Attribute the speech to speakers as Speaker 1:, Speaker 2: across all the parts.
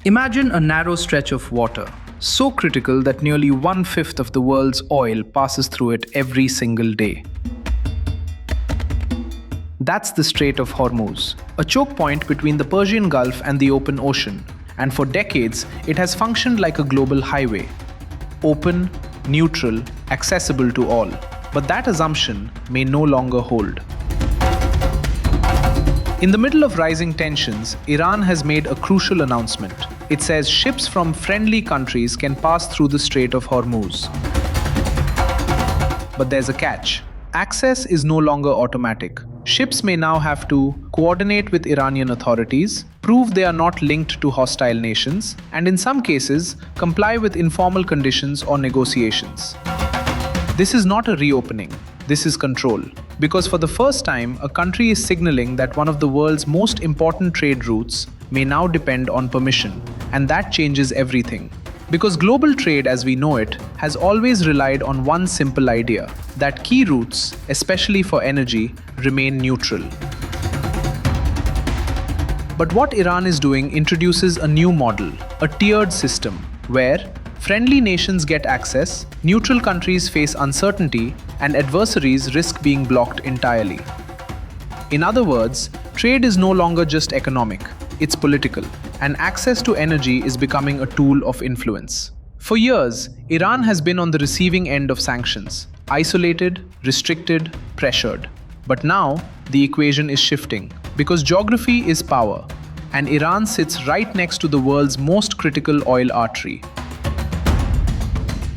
Speaker 1: Imagine a narrow stretch of water, so critical that nearly one-fifth of the world's oil passes through it every single day. That's the Strait of Hormuz, a choke point between the Persian Gulf and the open ocean, and for decades it has functioned like a global highway. Open, neutral, accessible to all. But that assumption may no longer hold. In the middle of rising tensions, Iran has made a crucial announcement. It says ships from friendly countries can pass through the Strait of Hormuz. But there's a catch. Access is no longer automatic. Ships may now have to coordinate with Iranian authorities, prove they are not linked to hostile nations, and in some cases, comply with informal conditions or negotiations. This is not a reopening. This is control. Because for the first time, a country is signaling that one of the world's most important trade routes may now depend on permission. And that changes everything. Because global trade as we know it has always relied on one simple idea, that key routes, especially for energy, remain neutral. But what Iran is doing introduces a new model, a tiered system, where friendly nations get access, neutral countries face uncertainty, and adversaries risk being blocked entirely. In other words, trade is no longer just economic, it's political, and access to energy is becoming a tool of influence. For years, Iran has been on the receiving end of sanctions, isolated, restricted, pressured. But now, the equation is shifting, because geography is power, and Iran sits right next to the world's most critical oil artery.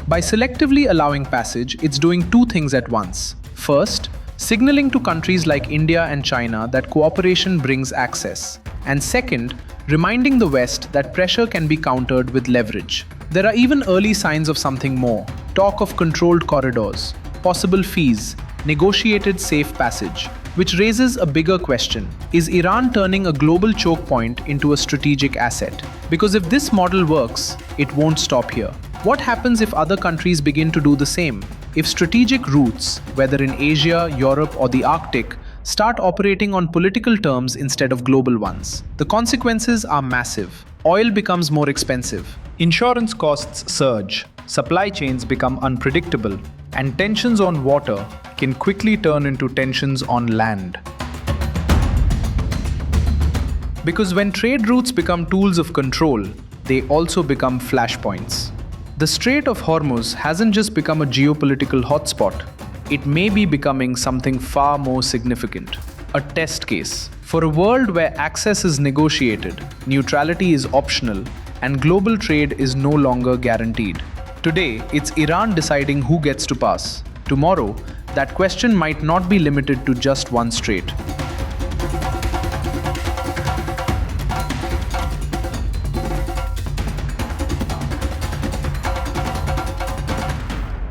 Speaker 1: By selectively allowing passage, it's doing two things at once. First, signaling to countries like India and China that cooperation brings access. And second, reminding the West that pressure can be countered with leverage. There are even early signs of something more. Talk of controlled corridors, possible fees, negotiated safe passage. Which raises a bigger question. Is Iran turning a global choke point into a strategic asset? Because if this model works, it won't stop here. What happens if other countries begin to do the same? If strategic routes, whether in Asia, Europe, or the Arctic, start operating on political terms instead of global ones? The consequences are massive. Oil becomes more expensive. Insurance costs surge. Supply chains become unpredictable. And tensions on water can quickly turn into tensions on land. Because when trade routes become tools of control, they also become flashpoints. The Strait of Hormuz hasn't just become a geopolitical hotspot, it may be becoming something far more significant. A test case. For a world where access is negotiated, neutrality is optional, and global trade is no longer guaranteed. Today, it's Iran deciding who gets to pass. Tomorrow, that question might not be limited to just one strait.